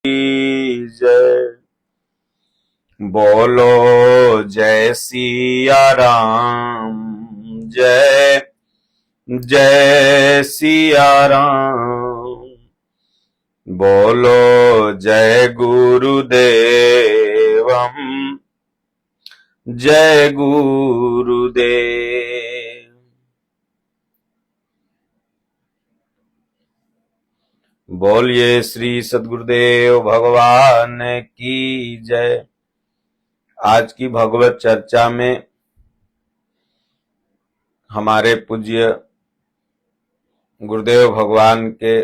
जय। बोलो जय सिया राम, जय जय सिया राम। बोलो जय गुरुदेवम, जय गुरुदेव। बोलिए श्री सद्गुरुदेव भगवान की जय। आज की भगवत चर्चा में हमारे पूज्य गुरुदेव भगवान के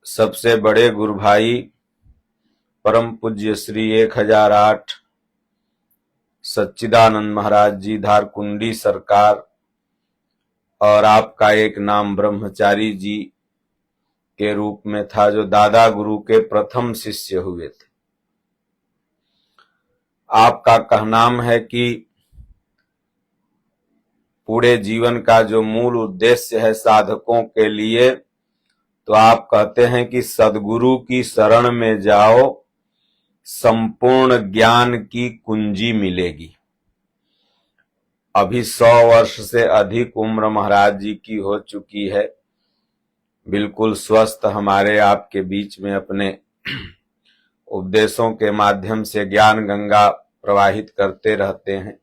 सबसे बड़े गुरु भाई परम पूज्य श्री 1008 सच्चिदानंद महाराज जी धारकुंडी सरकार और आपका एक नाम ब्रह्मचारी जी के रूप में था, जो दादा गुरु के प्रथम शिष्य हुए थे। आपका कहनाम है कि पूरे जीवन का जो मूल उद्देश्य है साधकों के लिए, तो आप कहते हैं कि सद्गुरु की शरण में जाओ, संपूर्ण ज्ञान की कुंजी मिलेगी। अभी 100 वर्ष से अधिक उम्र महाराज जी की हो चुकी है। बिल्कुल स्वस्थ हमारे आपके बीच में अपने उपदेशों के माध्यम से ज्ञान गंगा प्रवाहित करते रहते हैं।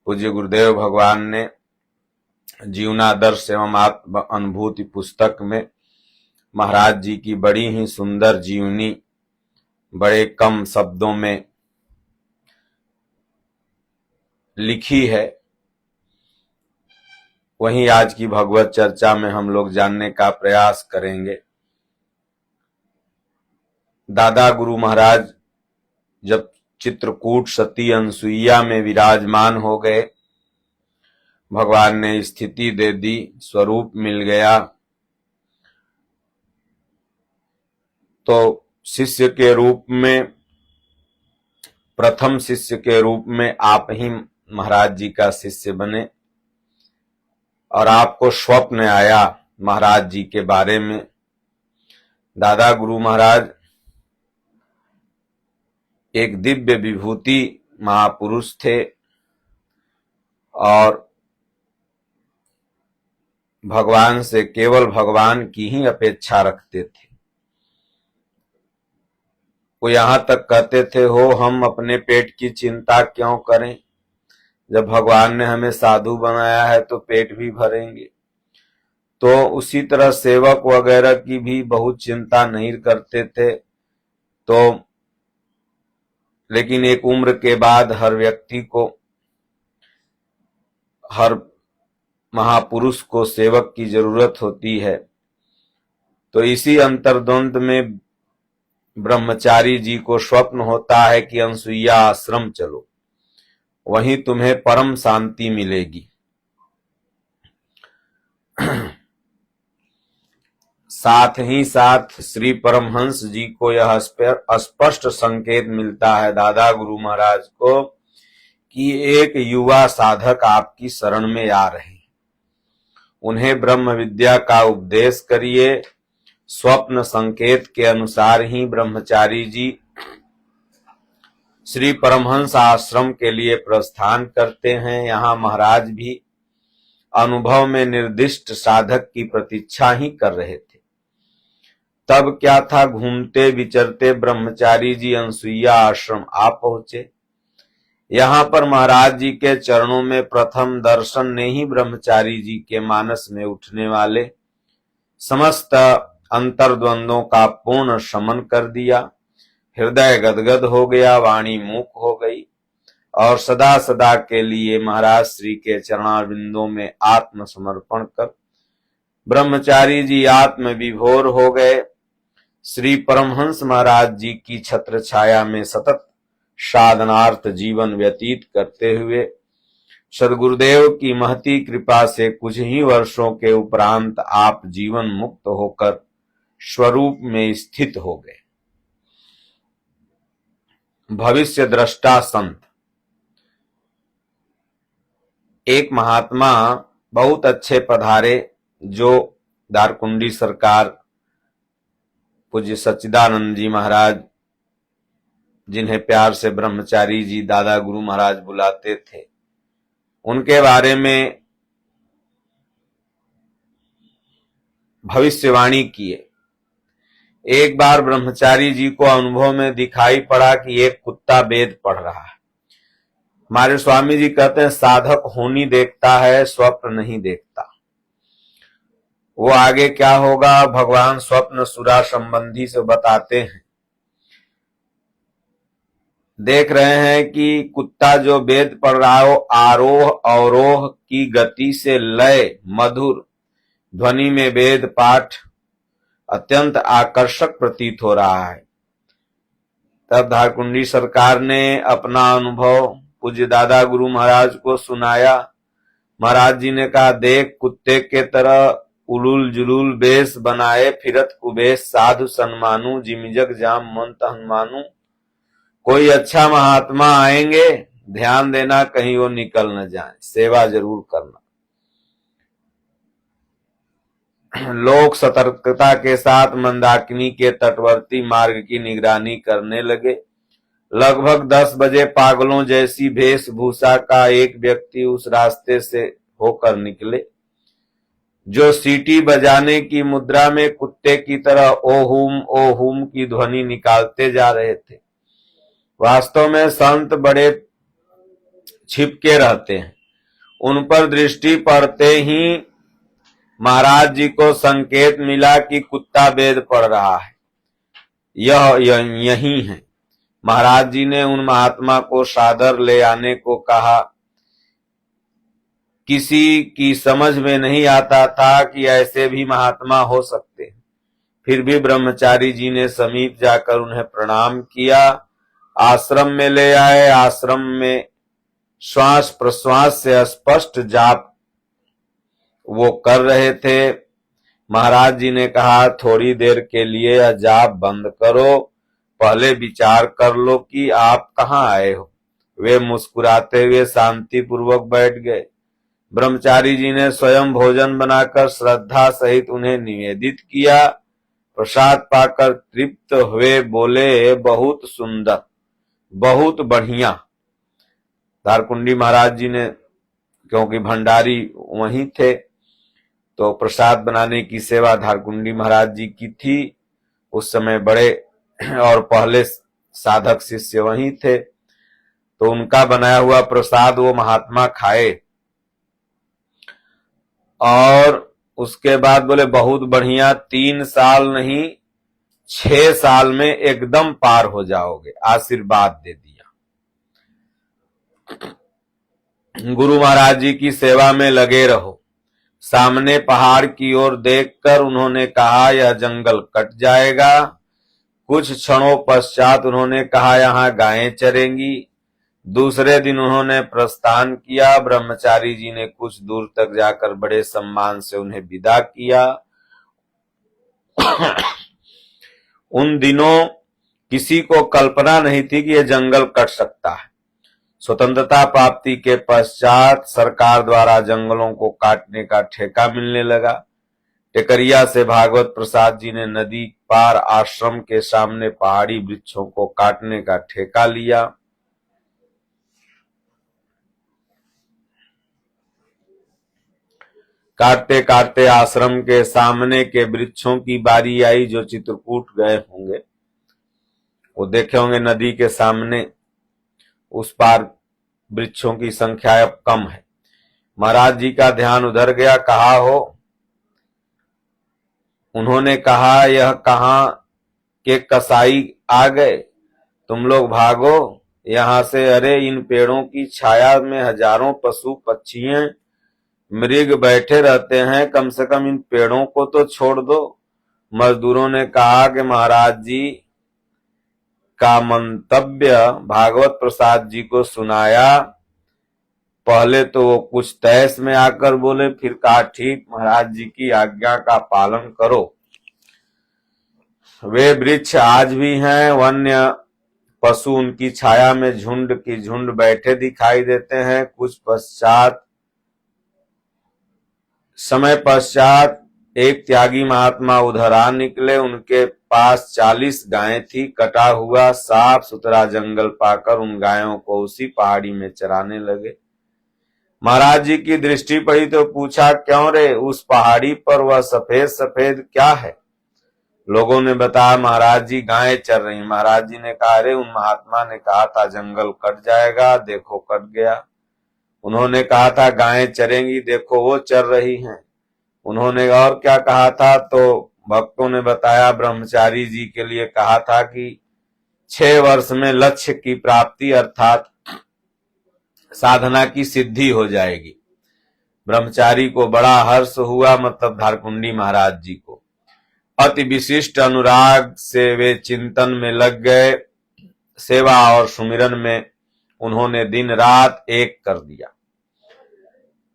पूज्य गुरुदेव भगवान ने जीवनादर्श एवं आत्म अनुभूति पुस्तक में महाराज जी की बड़ी ही सुंदर जीवनी बड़े कम शब्दों में लिखी है। वहीं आज की भगवत चर्चा में हम लोग जानने का प्रयास करेंगे। दादा गुरु महाराज जब चित्रकूट सती अनसुईया में विराजमान हो गए, भगवान ने स्थिति दे दी, स्वरूप मिल गया, तो शिष्य के रूप में, प्रथम शिष्य के रूप में आप ही महाराज जी का शिष्य बने और आपको स्वप्न आया महाराज जी के बारे में। दादा गुरु महाराज एक दिव्य विभूति महापुरुष थे और भगवान से केवल भगवान की ही अपेक्षा रखते थे। वो यहां तक कहते थे, हो हम अपने पेट की चिंता क्यों करें, जब भगवान ने हमें साधु बनाया है तो पेट भी भरेंगे। तो उसी तरह सेवक वगैरह की भी बहुत चिंता नहीं करते थे। तो लेकिन एक उम्र के बाद हर व्यक्ति को, हर महापुरुष को सेवक की जरूरत होती है। तो इसी अंतर्द्वंद में ब्रह्मचारी जी को स्वप्न होता है कि अनसुईया आश्रम चलो, वहीं तुम्हें परम शांति मिलेगी। साथ ही साथ श्री परमहंस जी को यह स्पष्ट संकेत मिलता है दादा गुरु महाराज को कि एक युवा साधक आपकी शरण में आ रहे हैं, उन्हें ब्रह्म विद्या का उपदेश करिए। स्वप्न संकेत के अनुसार ही ब्रह्मचारी जी श्री परमहंस आश्रम के लिए प्रस्थान करते हैं। यहाँ महाराज भी अनुभव में निर्दिष्ट साधक की प्रतीक्षा ही कर रहे थे। तब क्या था, घूमते विचरते ब्रह्मचारी जी अनसुईया आश्रम आ पहुंचे। यहाँ पर महाराज जी के चरणों में प्रथम दर्शन ने ही ब्रह्मचारी जी के मानस में उठने वाले समस्त अंतर्द्वंदों का पूर्ण शमन कर दिया। हृदय गदगद हो गया, वाणी मूक हो गई और सदा सदा के लिए महाराज श्री के चरणारविंदों में आत्मसमर्पण कर ब्रह्मचारी जी आत्म विभोर हो गए। श्री परमहंस महाराज जी की छत्र छाया में सतत साधनार्थ जीवन व्यतीत करते हुए सद्गुरुदेव की महती कृपा से कुछ ही वर्षों के उपरांत आप जीवन मुक्त होकर स्वरूप में स्थित हो गए। भविष्य दृष्टा संत, एक महात्मा बहुत अच्छे पधारे जो धारकुंडी सरकार पूज्य सच्चिदानंद जी महाराज, जिन्हें प्यार से ब्रह्मचारी जी दादा गुरु महाराज बुलाते थे, उनके बारे में भविष्यवाणी किए। एक बार ब्रह्मचारी जी को अनुभव में दिखाई पड़ा कि एक कुत्ता वेद पढ़ रहा है। हमारे स्वामी जी कहते हैं साधक होनी देखता है, स्वप्न नहीं देखता। वो आगे क्या होगा भगवान स्वप्न सुरा संबंधी से बताते हैं। देख रहे हैं कि कुत्ता जो वेद पढ़ रहा हो, आरोह अवरोह की गति से लय मधुर ध्वनि में वेद पाठ अत्यंत आकर्षक प्रतीत हो रहा है। तब धारकुंडी सरकार ने अपना अनुभव पूज्य दादा गुरु महाराज को सुनाया। महाराज जी ने कहा, देख कुत्ते के तरह उलूल जुलूल बेस बनाए फिरत कुबेश साधु सन्मानु जिमिजग जाम मंत हनुमानु। कोई अच्छा महात्मा आएंगे, ध्यान देना कहीं वो निकल न जाए, सेवा जरूर करना। लोग सतर्कता के साथ मंदाकिनी के तटवर्ती मार्ग की निगरानी करने लगे। लगभग 10 बजे पागलों जैसी वेशभूषा का एक व्यक्ति उस रास्ते से होकर निकले, जो सीटी बजाने की मुद्रा में कुत्ते की तरह ओहुम की ध्वनि निकालते जा रहे थे। वास्तव में संत बड़े छिपके रहते हैं। उन पर दृष्टि पड़ते ही महाराज जी को संकेत मिला कि कुत्ता वेद पढ़ रहा है, यह यही है। महाराज जी ने उन महात्मा को सादर ले आने को कहा। किसी की समझ में नहीं आता था कि ऐसे भी महात्मा हो सकते हैं। फिर भी ब्रह्मचारी जी ने समीप जाकर उन्हें प्रणाम किया, आश्रम में ले आए। आश्रम में श्वास प्रश्वास से स्पष्ट जाप वो कर रहे थे। महाराज जी ने कहा, थोड़ी देर के लिए जाप बंद करो, पहले विचार कर लो कि आप कहाँ आए हो। वे मुस्कुराते हुए शांति पूर्वक बैठ गए। ब्रह्मचारी जी ने स्वयं भोजन बनाकर श्रद्धा सहित उन्हें निवेदित किया। प्रसाद पाकर तृप्त हुए बोले, बहुत सुंदर, बहुत बढ़िया। धारकुंडी महाराज जी ने, क्योंकि भंडारी वहीं थे, तो प्रसाद बनाने की सेवा धारकुंडी महाराज जी की थी। उस समय बड़े और पहले साधक शिष्य वहीं थे, तो उनका बनाया हुआ प्रसाद वो महात्मा खाए और उसके बाद बोले, बहुत बढ़िया, 3 साल नहीं 6 साल में एकदम पार हो जाओगे। आशीर्वाद दे दिया। गुरु महाराज जी की सेवा में लगे रहो। सामने पहाड़ की ओर देखकर उन्होंने कहा, यह जंगल कट जाएगा। कुछ क्षणों पश्चात उन्होंने कहा, यहाँ गायें चरेंगी। दूसरे दिन उन्होंने प्रस्थान किया। ब्रह्मचारी जी ने कुछ दूर तक जाकर बड़े सम्मान से उन्हें विदा किया। उन दिनों किसी को कल्पना नहीं थी कि यह जंगल कट सकता है। स्वतंत्रता प्राप्ति के पश्चात सरकार द्वारा जंगलों को काटने का ठेका मिलने लगा। टेकरिया से भागवत प्रसाद जी ने नदी पार आश्रम के सामने पहाड़ी वृक्षों को काटने का ठेका लिया। काटते काटते आश्रम के सामने के वृक्षों की बारी आई, जो चित्रकूट गए होंगे वो देखे होंगे। नदी के सामने उस पार वृक्षों की संख्या अब कम है। महाराज जी का ध्यान उधर गया। कहा हो? उन्होंने कहा, यह कहां के कसाई आ गए, तुम लोग भागो यहां से। अरे इन पेड़ों की छाया में हजारों पशु पक्षियां मृग बैठे रहते हैं, कम से कम इन पेड़ों को तो छोड़ दो। मजदूरों ने कहा कि महाराज जी का मंतव्य भागवत प्रसाद जी को सुनाया। पहले तो वो कुछ तैस में आकर बोले, फिर कहा, ठीक, महाराज जी की आज्ञा का पालन करो। वे वृक्ष आज भी हैं। वन्य पशु उनकी छाया में झुंड की झुंड बैठे दिखाई देते हैं। कुछ समय पश्चात एक त्यागी महात्मा उधर आ निकले। उनके पास 40 गायें थी। कटा हुआ साफ सुथरा जंगल पाकर उन गायों को उसी पहाड़ी में चराने लगे। महाराज जी की दृष्टि पड़ी तो पूछा, क्यों रे, उस पहाड़ी पर वह सफेद सफेद क्या है? लोगों ने बताया, महाराज जी गायें चर रही। महाराज जी ने कहा, अरे उन महात्मा ने कहा था जंगल कट जाएगा, देखो कट गया। उन्होंने कहा था गायें चरेंगी, देखो वो चर रही हैं। उन्होंने और क्या कहा था? तो भक्तों ने बताया, ब्रह्मचारी जी के लिए कहा था कि 6 वर्ष में लक्ष्य की प्राप्ति अर्थात साधना की सिद्धि हो जाएगी। ब्रह्मचारी को बड़ा हर्ष हुआ, मतलब धारकुंडी महाराज जी को। अति विशिष्ट अनुराग से वे चिंतन में लग गए। सेवा और सुमिरन में उन्होंने दिन रात एक कर दिया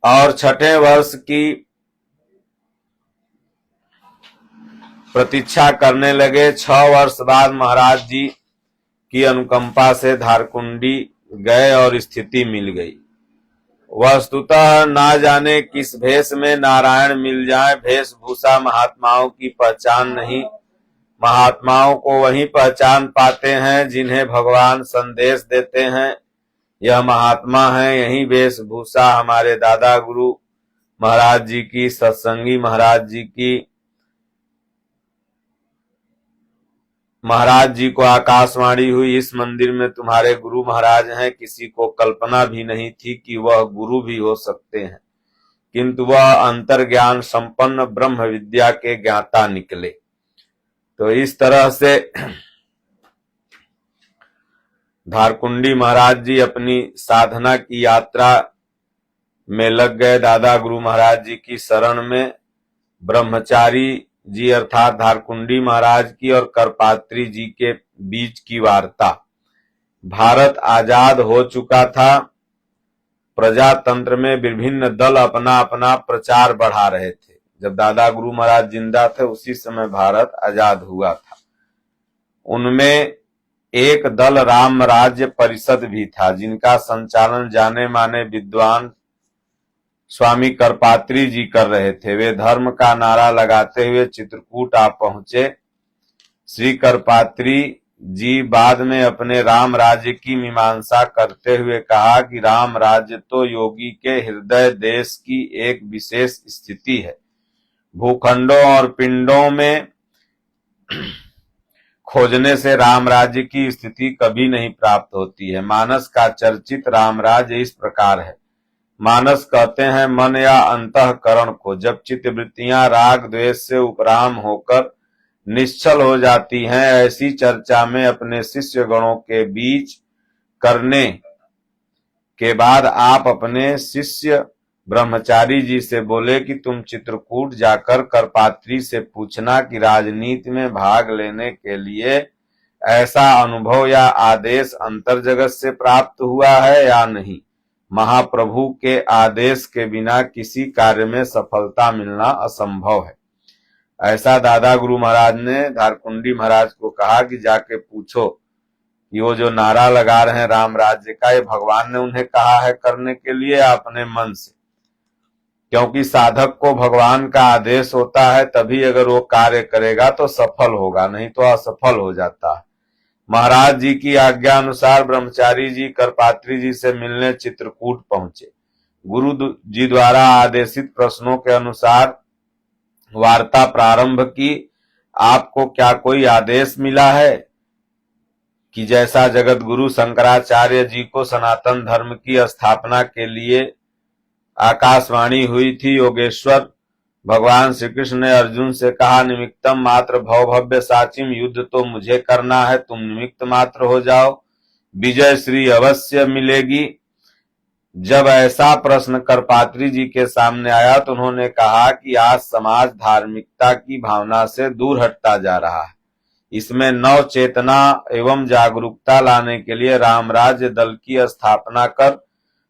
और 6ठे वर्ष की प्रतीक्षा करने लगे। 6 वर्ष बाद महाराज जी की अनुकंपा से धारकुंडी गए और स्थिति मिल गई। वस्तुतः ना जाने किस भेष में नारायण मिल जाए, वेशभूषा महात्माओं की पहचान नहीं। महात्माओं को वही पहचान पाते हैं जिन्हें भगवान संदेश देते हैं, यह महात्मा है। यही वेशभूषा हमारे दादा गुरु महाराज जी की, सत्संगी महाराज जी की। महाराज जी को आकाशवाणी हुई, इस मंदिर में तुम्हारे गुरु महाराज हैं। किसी को कल्पना भी नहीं थी कि वह गुरु भी हो सकते हैं, किंतु वह अंतर्ज्ञान संपन्न ब्रह्म विद्या के ज्ञाता निकले। तो इस तरह से धारकुंडी महाराज जी अपनी साधना की यात्रा में लग गए। दादा गुरु महाराज जी की शरण में ब्रह्मचारी जी अर्थात धारकुंडी महाराज की और करपात्री जी के बीच की वार्ता। भारत आजाद हो चुका था। प्रजातंत्र में विभिन्न दल अपना अपना प्रचार बढ़ा रहे थे। जब दादा गुरु महाराज जिंदा थे उसी समय भारत आजाद हुआ था। उनमें एक दल राम राज्य परिषद भी था, जिनका संचालन जाने माने विद्वान स्वामी करपात्री जी कर रहे थे। वे धर्म का नारा लगाते हुए चित्रकूट आ पहुंचे। श्री करपात्री जी बाद में अपने राम राज्य की मीमांसा करते हुए कहा कि राम राज्य तो योगी के हृदय देश की एक विशेष स्थिति है। भूखंडों और पिंडों में खोजने से राम राज्य की स्थिति कभी नहीं प्राप्त होती है। मानस का चर्चित राम राज्य इस प्रकार है। मानस कहते हैं मन या अंतःकरण को। जब चित्तवृत्तियां राग द्वेष से उपराम होकर निश्चल हो जाती हैं, ऐसी चर्चा में अपने शिष्य गणों के बीच करने के बाद आप अपने शिष्य ब्रह्मचारी जी से बोले कि तुम चित्रकूट जाकर करपात्री से पूछना कि राजनीति में भाग लेने के लिए ऐसा अनुभव या आदेश अंतर्जगत से प्राप्त हुआ है या नहीं। महाप्रभु के आदेश के बिना किसी कार्य में सफलता मिलना असंभव है। ऐसा दादा गुरु महाराज ने धारकुंडी महाराज को कहा कि जाके पूछो कि वो जो नारा लगा रहे हैं राम राज्य का, ये भगवान ने उन्हें कहा है करने के लिए अपने मन से। क्योंकि साधक को भगवान का आदेश होता है, तभी अगर वो कार्य करेगा तो सफल होगा, नहीं तो असफल हो जाता है। महाराज जी की आज्ञा अनुसार ब्रह्मचारी जी करपात्री जी से मिलने चित्रकूट पहुंचे। गुरु जी द्वारा आदेशित प्रश्नों के अनुसार वार्ता प्रारंभ की। आपको क्या कोई आदेश मिला है कि जैसा जगत गुरु शंकराचार्य जी को सनातन धर्म की स्थापना के लिए आकाशवाणी हुई थी, योगेश्वर भगवान श्री कृष्ण ने अर्जुन से कहा, निमित्तम मात्र भवभव्य साचिम, युद्ध तो मुझे करना है, तुम निमित्त मात्र हो जाओ, विजय श्री अवश्य मिलेगी। जब ऐसा प्रश्न करपात्री जी के सामने आया तो उन्होंने कहा कि आज समाज धार्मिकता की भावना से दूर हटता जा रहा है। इसमें नव चेतना एवं जागरूकता लाने के लिए राम राज्य दल की स्थापना कर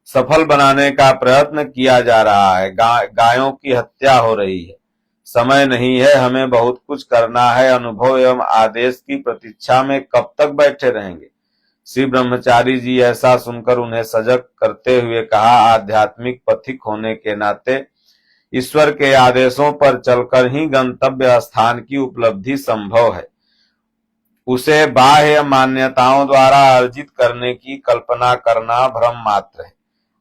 सफल बनाने का प्रयत्न किया जा रहा है। गायों की हत्या हो रही है। समय नहीं है, हमें बहुत कुछ करना है। अनुभव एवं आदेश की प्रतीक्षा में कब तक बैठे रहेंगे। श्री ब्रह्मचारी जी ऐसा सुनकर उन्हें सजग करते हुए कहा, आध्यात्मिक पथिक होने के नाते ईश्वर के आदेशों पर चलकर ही गंतव्य स्थान की उपलब्धि संभव है। उसे बाह्य मान्यताओं द्वारा अर्जित करने की कल्पना करना भ्रम मात्र है।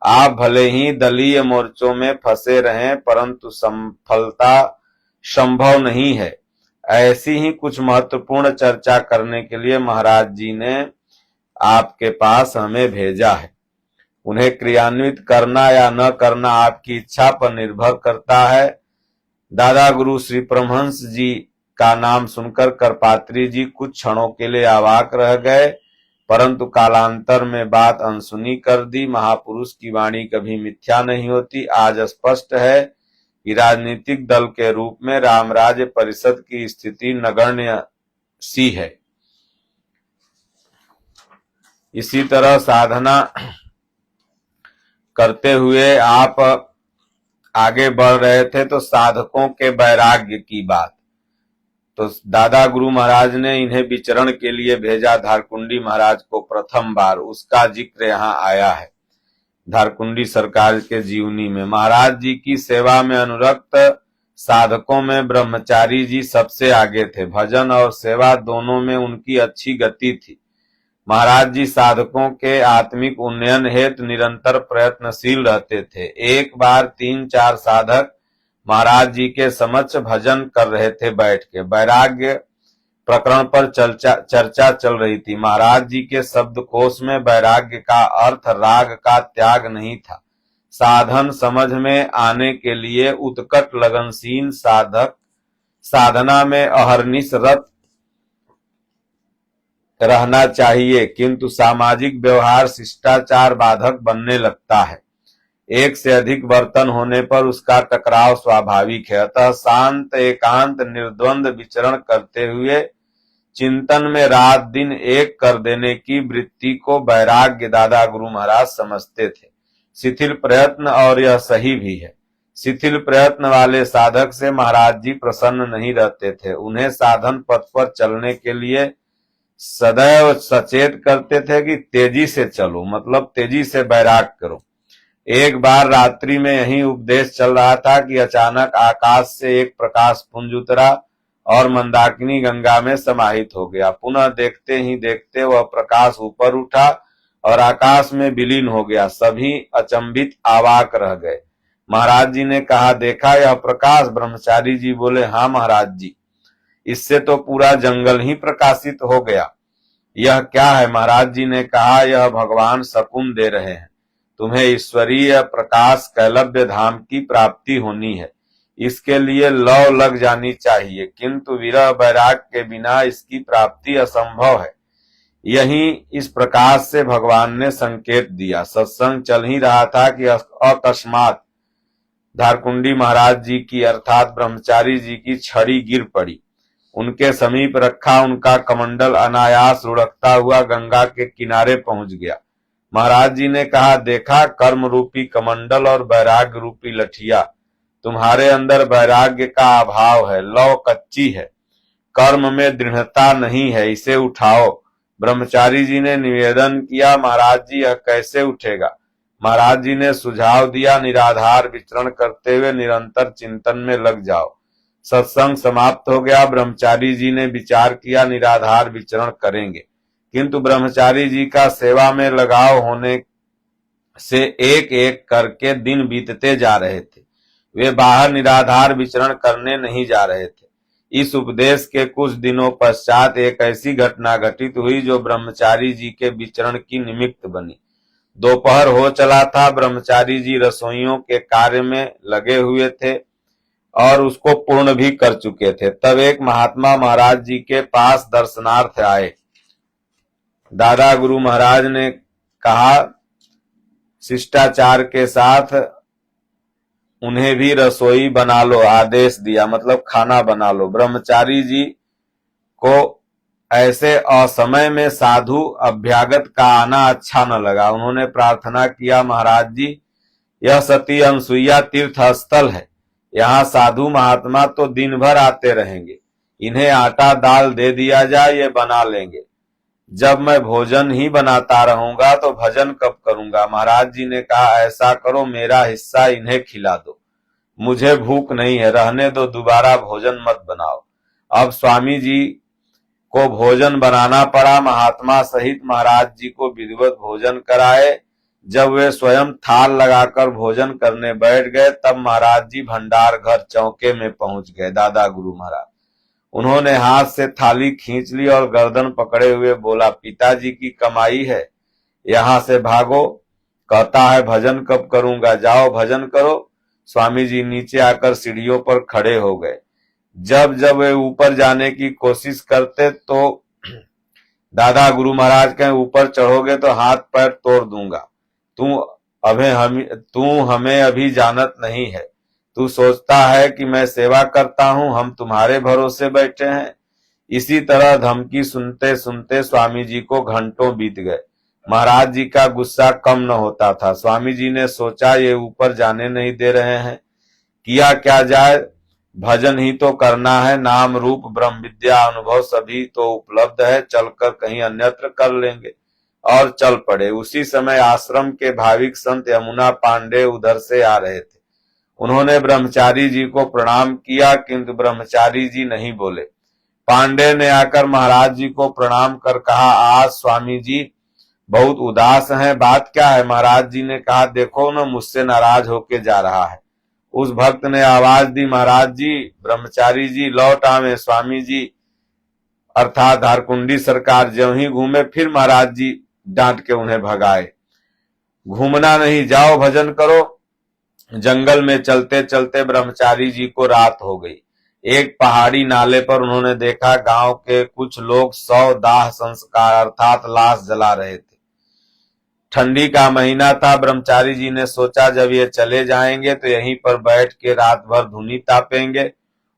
आप भले ही दलीय मोर्चों में फंसे रहें, परंतु सफलता संभव नहीं है। ऐसी ही कुछ महत्वपूर्ण चर्चा करने के लिए महाराज जी ने आपके पास हमें भेजा है। उन्हें क्रियान्वित करना या न करना आपकी इच्छा पर निर्भर करता है। दादा गुरु श्री परमहंस जी का नाम सुनकर करपात्री जी कुछ क्षणों के लिए अवाक रह गए, परंतु कालांतर में बात अनसुनी कर दी। महापुरुष की वाणी कभी मिथ्या नहीं होती। आज स्पष्ट है कि राजनीतिक दल के रूप में रामराज्य परिषद की स्थिति नगण्य सी है। इसी तरह साधना करते हुए आप आगे बढ़ रहे थे तो साधकों के वैराग्य की बात, तो दादा गुरु महाराज ने इन्हें विचरण के लिए भेजा धारकुंडी महाराज को प्रथम बार, उसका जिक्र यहाँ आया है। धारकुंडी सरकार के जीवनी में महाराज जी की सेवा में अनुरक्त साधकों में ब्रह्मचारी जी सबसे आगे थे। भजन और सेवा दोनों में उनकी अच्छी गति थी। महाराज जी साधकों के आत्मिक उन्नयन हेतु निरंतर प्रयत्नशील रहते थे। एक बार 3-4 साधक महाराज जी के समक्ष भजन कर रहे थे बैठ के। वैराग्य प्रकरण पर चर्चा चल रही थी। महाराज जी के शब्दकोश में वैराग्य का अर्थ राग का त्याग नहीं था। साधन समझ में आने के लिए उत्कट लगनशील साधक साधना में अहर्निश रत रहना चाहिए, किंतु सामाजिक व्यवहार शिष्टाचार बाधक बनने लगता है। एक से अधिक बर्तन होने पर उसका टकराव स्वाभाविक है। अतः शांत एकांत निर्द्वंद विचरण करते हुए चिंतन में रात दिन एक कर देने की वृत्ति को वैराग्य दादा गुरु महाराज समझते थे। शिथिल प्रयत्न, और यह सही भी है, शिथिल प्रयत्न वाले साधक से महाराज जी प्रसन्न नहीं रहते थे। उन्हें साधन पथ पर चलने के लिए सदैव सचेत करते थे कि तेजी से चलो, मतलब तेजी से वैराग करो। एक बार रात्रि में यही उपदेश चल रहा था कि अचानक आकाश से एक प्रकाश पुंज उतरा और मंदाकिनी गंगा में समाहित हो गया। पुनः देखते ही देखते वह प्रकाश ऊपर उठा और आकाश में विलीन हो गया। सभी अचंभित अवाक रह गए। महाराज जी ने कहा, देखा यह प्रकाश? ब्रह्मचारी जी बोले, हाँ महाराज जी, इससे तो पूरा जंगल ही प्रकाशित हो गया। यह क्या है? महाराज जी ने कहा, यह भगवान शकुन दे रहे हैं। तुम्हें ईश्वरीय प्रकाश कैलव्य धाम की प्राप्ति होनी है। इसके लिए लौ लग जानी चाहिए, किंतु विरह वैराग के बिना इसकी प्राप्ति असंभव है। यही इस प्रकाश से भगवान ने संकेत दिया। सत्संग चल ही रहा था कि अकस्मात धारकुंडी महाराज जी की अर्थात ब्रह्मचारी जी की छड़ी गिर पड़ी। उनके समीप रखा उनका कमंडल अनायास लुढ़कता हुआ गंगा के किनारे पहुंच गया। महाराज जी ने कहा, देखा कर्म रूपी कमंडल और वैराग्य रूपी लठिया, तुम्हारे अंदर वैराग्य का अभाव है, लौ कच्ची है, कर्म में दृढ़ता नहीं है, इसे उठाओ। ब्रह्मचारी जी ने निवेदन किया, महाराज जी यह कैसे उठेगा? महाराज जी ने सुझाव दिया, निराधार विचरण करते हुए निरंतर चिंतन में लग जाओ। सत्संग समाप्त हो गया। ब्रह्मचारी जी ने विचार किया निराधार विचरण करेंगे, किंतु ब्रह्मचारी जी का सेवा में लगाव होने से एक एक करके दिन बीतते जा रहे थे। वे बाहर निराधार विचरण करने नहीं जा रहे थे। इस उपदेश के कुछ दिनों पश्चात एक ऐसी घटना घटित हुई जो ब्रह्मचारी जी के विचरण की निमित्त बनी। दोपहर हो चला था। ब्रह्मचारी जी रसोइयों के कार्य में लगे हुए थे और उसको पूर्ण भी कर चुके थे। तब एक महात्मा महाराज जी के पास दर्शनार्थ आए। दादा गुरु महाराज ने कहा, शिष्टाचार के साथ उन्हें भी रसोई बना लो, आदेश दिया, मतलब खाना बना लो। ब्रह्मचारी जी को ऐसे असमय में साधु अभ्यागत का आना अच्छा न लगा। उन्होंने प्रार्थना किया, महाराज जी यह सती अनसुईया तीर्थ स्थल है, यहाँ साधु महात्मा तो दिन भर आते रहेंगे, इन्हें आटा दाल दे दिया जाए, ये बना लेंगे। जब मैं भोजन ही बनाता रहूंगा तो भजन कब करूंगा? महाराज जी ने कहा, ऐसा करो मेरा हिस्सा इन्हें खिला दो। मुझे भूख नहीं है, रहने दो, दोबारा भोजन मत बनाओ। अब स्वामी जी को भोजन बनाना पड़ा। महात्मा सहित महाराज जी को विधिवत भोजन कराए। जब वे स्वयं थाल लगाकर भोजन करने बैठ गए, तब महाराज जी भंडार घर चौके में पहुंच गए। दादा गुरु महाराज, उन्होंने हाथ से थाली खींच ली और गर्दन पकड़े हुए बोला, पिताजी की कमाई है, यहां से भागो। कहता है भजन कब करूंगा, जाओ भजन करो। स्वामी जी नीचे आकर सीढ़ियों पर खड़े हो गए। जब जब वे ऊपर जाने की कोशिश करते तो दादा गुरु महाराज कहें, ऊपर चढ़ोगे तो हाथ पैर तोड़ दूंगा। तू हमें अभी जानत नहीं है। तू सोचता है कि मैं सेवा करता हूं, हम तुम्हारे भरोसे बैठे हैं। इसी तरह धमकी सुनते सुनते स्वामी जी को घंटों बीत गए। महाराज जी का गुस्सा कम न होता था। स्वामी जी ने सोचा ये ऊपर जाने नहीं दे रहे हैं, किया क्या जाए, भजन ही तो करना है। नाम रूप ब्रह्म विद्या अनुभव सभी तो उपलब्ध है, चलकर कहीं अन्यत्र कर लेंगे। और चल पड़े। उसी समय आश्रम के भाविक संत यमुना पांडे उधर से आ रहे थे। उन्होंने ब्रह्मचारी जी को प्रणाम किया, किंतु ब्रह्मचारी जी नहीं बोले। पांडे ने आकर महाराज जी को प्रणाम कर कहा, आज स्वामी जी बहुत उदास हैं, बात क्या है? महाराज जी ने कहा, देखो न, मुझसे नाराज होके जा रहा है। उस भक्त ने आवाज दी, महाराज जी, ब्रह्मचारी जी लौट आवे। स्वामी जी अर्थात धारकुंडी सरकार ज्यों ही घूमे, फिर महाराज जी डांट के उन्हें भगाए। घूमना नहीं, जाओ भजन करो। जंगल में चलते चलते ब्रह्मचारी जी को रात हो गई। एक पहाड़ी नाले पर उन्होंने देखा गांव के कुछ लोग 100 दाह संस्कार अर्थात लाश जला रहे थे। ठंडी का महीना था। ब्रह्मचारी जी ने सोचा जब ये चले जाएंगे तो यहीं पर बैठ के रात भर धुनी तापेंगे।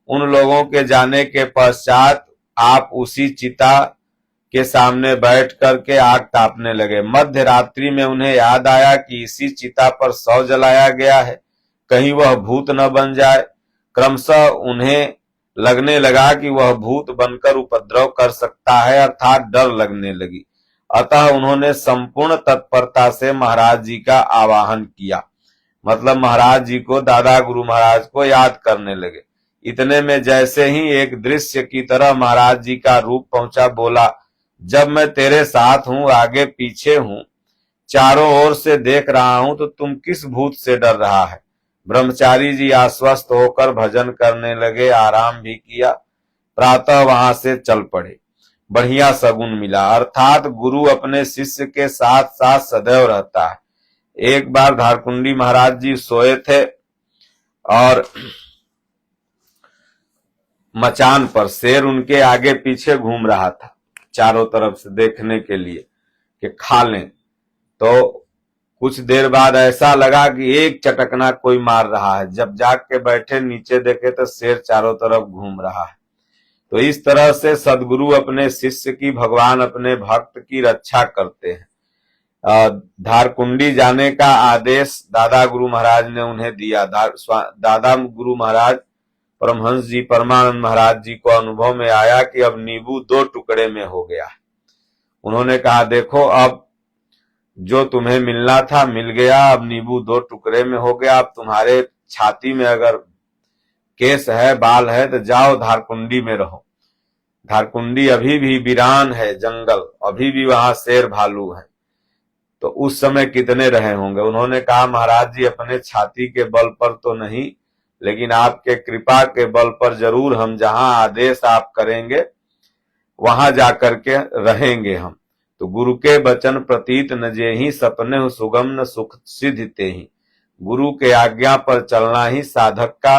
उन लोगों के जाने के पश्चात आप उसी चिता के सामने बैठ करके आग तापने लगे। मध्य रात्रि में उन्हें याद आया कि इसी चिता पर 100 जलाया गया है, कहीं वह भूत न बन जाए। क्रमशः उन्हें लगने लगा कि वह भूत बनकर उपद्रव कर सकता है, अर्थात डर लगने लगी। अतः उन्होंने संपूर्ण तत्परता से महाराज जी का आवाहन किया, मतलब महाराज जी को, दादा गुरु महाराज को याद करने लगे। इतने में जैसे ही एक दृश्य की तरह महाराज जी का रूप पहुंचा, बोला, जब मैं तेरे साथ हूं, आगे पीछे हूं, चारों ओर से देख रहा हूं, तो तुम किस भूत से डर रहा है? ब्रह्मचारी जी आश्वस्त होकर भजन करने लगे, आराम भी किया। प्रातः वहां से चल पड़े। बढ़िया सगुन मिला, अर्थात गुरु अपने शिष्य के साथ साथ सदैव रहता है। एक बार धारकुंडी महाराज जी सोए थे और मचान पर शेर उनके आगे पीछे घूम रहा था, चारों तरफ से देखने के लिए कि खा लें। तो कुछ देर बाद ऐसा लगा कि एक चटकना कोई मार रहा है। जब जाग के बैठे, नीचे देखे तो शेर चारों तरफ घूम रहा है। तो इस तरह से सदगुरु अपने शिष्य की, भगवान अपने भक्त की रक्षा करते हैं। धारकुंडी जाने का आदेश दादा गुरु महाराज ने उन्हें दिया। दादा गुरु महाराज परमहंस जी परमानंद महाराज जी को अनुभव में आया कि अब नींबू 2 टुकड़े में हो गया है। उन्होंने कहा, देखो अब जो तुम्हें मिलना था मिल गया, अब नींबू 2 टुकड़े में हो गया। अब तुम्हारे छाती में अगर केस है, बाल है, तो जाओ धारकुंडी में रहो। धारकुंडी अभी भी वीरान है जंगल, अभी भी वहां शेर भालू है। तो उस समय कितने रहे होंगे? उन्होंने कहा, महाराज जी, अपने छाती के बल पर तो नहीं, लेकिन आपके कृपा के बल पर जरूर हम जहां आदेश आप करेंगे वहां जाकर के रहेंगे हम। तो गुरु के वचन प्रतीत न जेहि, सपने सुगम न सुख सिद्ध तेहि। गुरु के आज्ञा पर चलना ही साधक का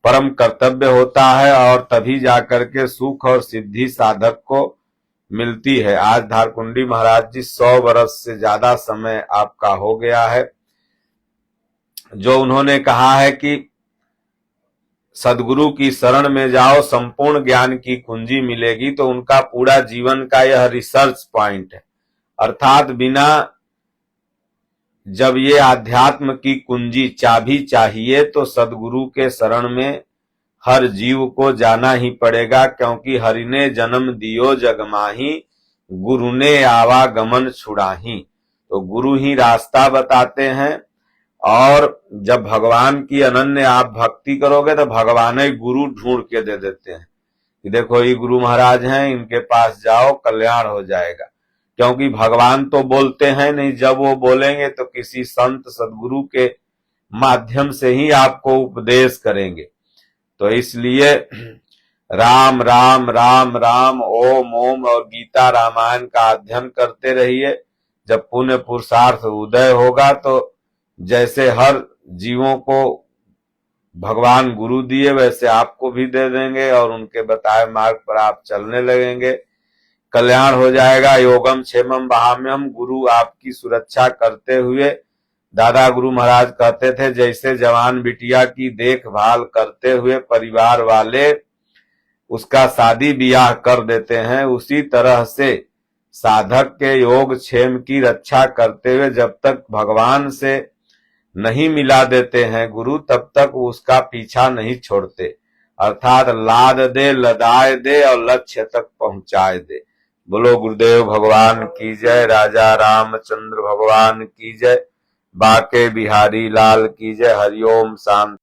परम कर्तव्य होता है, और तभी जाकर के सुख और सिद्धि साधक को मिलती है। आज धारकुंडी महाराज जी 100 वर्ष से ज्यादा समय आपका हो गया है। जो उन्होंने कहा है कि सदगुरु की शरण में जाओ, संपूर्ण ज्ञान की कुंजी मिलेगी, तो उनका पूरा जीवन का यह रिसर्च पॉइंट है। अर्थात बिना जब ये आध्यात्म की कुंजी चाबी चाहिए तो सदगुरु के शरण में हर जीव को जाना ही पड़ेगा, क्योंकि हरि ने जन्म दियो जग माही, गुरु ने आवागमन छुड़ाही। तो गुरु ही रास्ता बताते हैं, और जब भगवान की अनन्य आप भक्ति करोगे तो भगवान ही गुरु ढूंढ के दे देते हैं कि देखो ये गुरु महाराज हैं, इनके पास जाओ, कल्याण हो जाएगा। क्योंकि भगवान तो बोलते हैं नहीं, जब वो बोलेंगे तो किसी संत सदगुरु के माध्यम से ही आपको उपदेश करेंगे। तो इसलिए राम राम राम राम ओम ओम और गीता रामायण का अध्ययन करते रहिए। जब पुण्य पुरुषार्थ उदय होगा तो जैसे हर जीवों को भगवान गुरु दिए वैसे आपको भी दे देंगे और उनके बताए मार्ग पर आप चलने लगेंगे, कल्याण हो जाएगा। योगम क्षेमम वहाम्यम, गुरु आपकी सुरक्षा करते हुए, दादा गुरु महाराज कहते थे जैसे जवान बिटिया की देखभाल करते हुए परिवार वाले उसका शादी ब्याह कर देते हैं, उसी तरह से साधक के योग क्षेम की रक्षा करते हुए जब तक भगवान से नहीं मिला देते हैं गुरु, तब तक उसका पीछा नहीं छोड़ते। अर्थात लाद दे, लदाए दे और लक्ष्य तक पहुंचाए दे। बोलो गुरुदेव भगवान की जय, राजा रामचंद्र भगवान की जय, बाके बिहारी लाल की जय। हरिओम शांति।